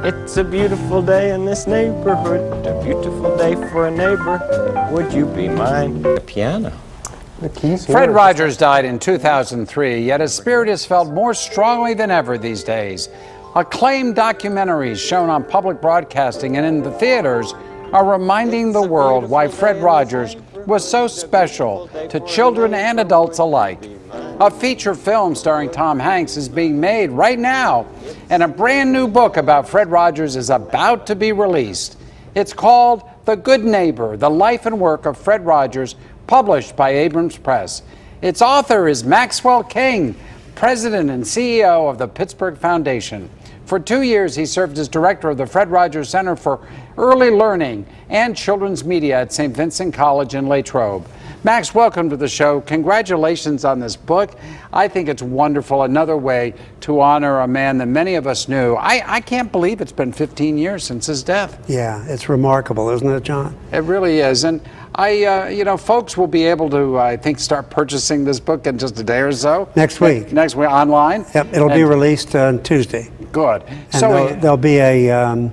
It's a beautiful day in this neighborhood, a beautiful day for a neighbor. Would you be mine? The piano. The keys here. Fred Rogers died in 2003, yet his spirit is felt more strongly than ever these days. Acclaimed documentaries shown on public broadcasting and in the theaters are reminding the world why Fred Rogers was so special to children and adults alike. A feature film starring Tom Hanks is being made right now, and a brand new book about Fred Rogers is about to be released. It's called The Good Neighbor, The Life and Work of Fred Rogers, published by Abrams Press. Its author is Maxwell King, president and CEO of the Pittsburgh Foundation. For 2 years, he served as director of the Fred Rogers Center for Early Learning and Children's Media at St. Vincent College in Latrobe. Max, welcome to the show. Congratulations on this book. I think it's wonderful. Another way to honor a man that many of us knew. I can't believe it's been 15 years since his death. Yeah, it's remarkable, isn't it, John? It really is. And folks will be able to, I think, start purchasing this book in just a day or so. Next week. Next week, online. Yep, it'll be released on Tuesday. Good. And So there'll be a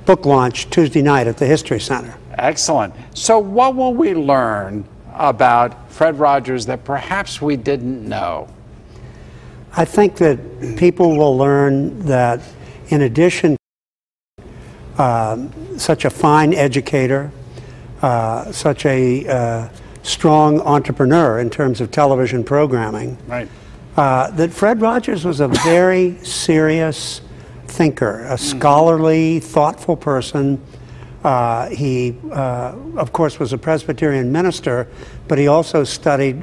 book launch Tuesday night at the History Center. Excellent. So what will we learn about Fred Rogers that perhaps we didn't know? I think that people will learn that in addition to such a fine educator, such a strong entrepreneur in terms of television programming, Right. That Fred Rogers was a very serious thinker, a scholarly, thoughtful person. He, of course, was a Presbyterian minister, but he also studied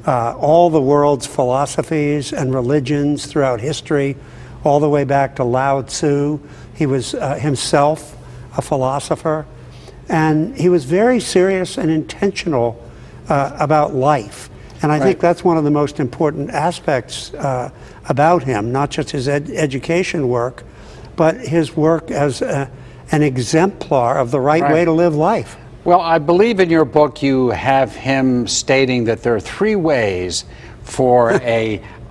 all the world's philosophies and religions throughout history, all the way back to Lao Tzu. He was himself a philosopher, and he was very serious and intentional about life. And I think that's one of the most important aspects about him, not just his education work, but his work as an exemplar of the right way to live life. Well, I believe in your book you have him stating that there are 3 ways for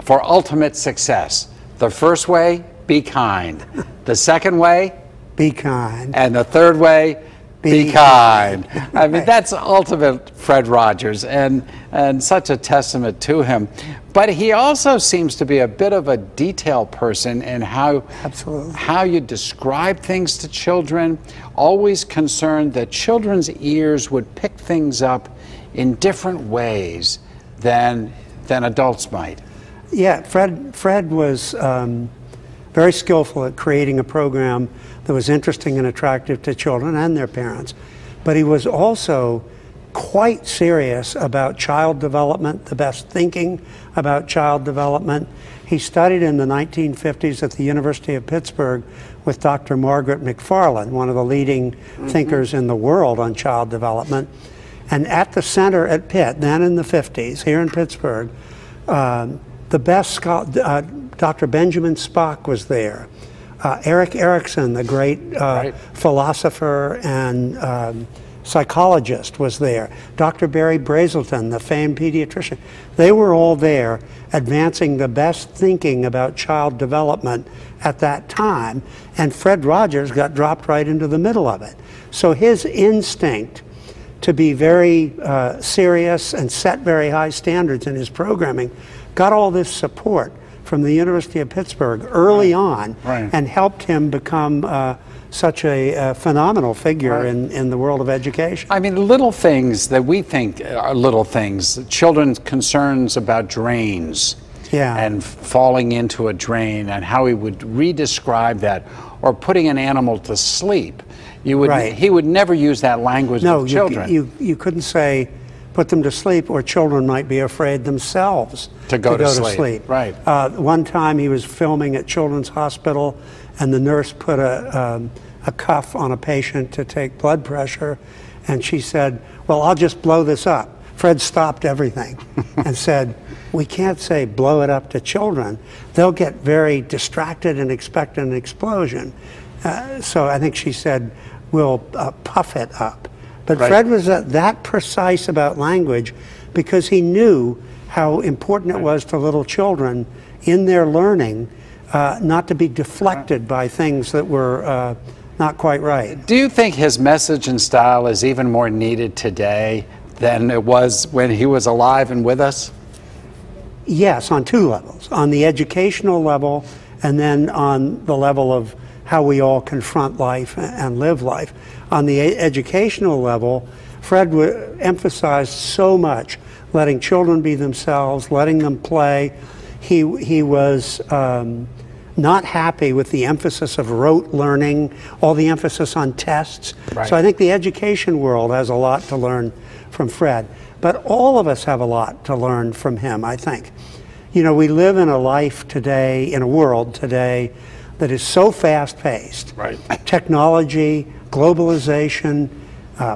ultimate success. The first way, be kind. The second way, be kind. And the third way, be kind. I mean, that's ultimate Fred Rogers, and such a testament to him. But he also seems to be a bit of a detail person in how you describe things to children, always concerned that children's ears would pick things up in different ways than adults might. Yeah, Fred was very skillful at creating a program that was interesting and attractive to children and their parents. But he was also quite serious about child development, the best thinking about child development. He studied in the 1950s at the University of Pittsburgh with Dr. Margaret McFarland, one of the leading thinkers in the world on child development. And at the center at Pitt, then in the 50s, here in Pittsburgh, the best Dr. Benjamin Spock was there. Erik Erikson, the great philosopher and psychologist, was there. Dr. Barry Brazelton, the famed pediatrician. They were all there advancing the best thinking about child development at that time, and Fred Rogers got dropped right into the middle of it. So his instinct to be very serious and set very high standards in his programming got all this support from the University of Pittsburgh early on, and helped him become such a phenomenal figure in the world of education. I mean, little things that we think are little things, children's concerns about drains and falling into a drain, and how he would re-describe that, or putting an animal to sleep. He would never use that language with children. You couldn't say, put them to sleep, or children might be afraid themselves to go to sleep. Right. One time he was filming at Children's Hospital, and the nurse put a cuff on a patient to take blood pressure, and she said, well, I'll just blow this up. Fred stopped everything and said, we can't say blow it up to children. They'll get very distracted and expect an explosion. So I think she said, we'll puff it up. But Fred was that precise about language because he knew how important it was to little children in their learning not to be deflected by things that were not quite right. Do you think his message and style is even more needed today than it was when he was alive and with us? Yes, on two levels. On the educational level, and then on the level of how we all confront life and live life. On the educational level, Fred emphasized so much letting children be themselves, letting them play. He was not happy with the emphasis of rote learning, all the emphasis on tests. Right. So I think the education world has a lot to learn from Fred. But all of us have a lot to learn from him, I think. You know, we live in a life today, in a world today, that is so fast-paced. Right. Technology, globalization,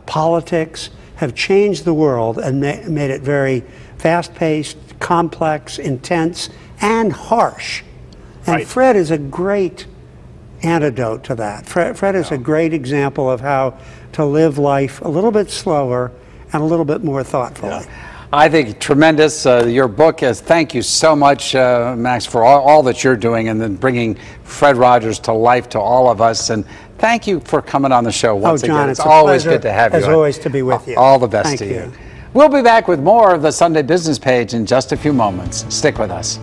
politics have changed the world and made it very fast-paced, complex, intense, and harsh. And Right. Fred is a great antidote to that. Fred is a great example of how to live life a little bit slower and a little bit more thoughtfully. I think tremendous. Your book is, thank you so much, Max, for all that you're doing and then bringing Fred Rogers to life to all of us. And thank you for coming on the show once John, again. it's always pleasure, good to have you. as always, to be with you. All the best Thank to you. you. We'll be back with more of the Sunday Business Page in just a few moments. Stick with us.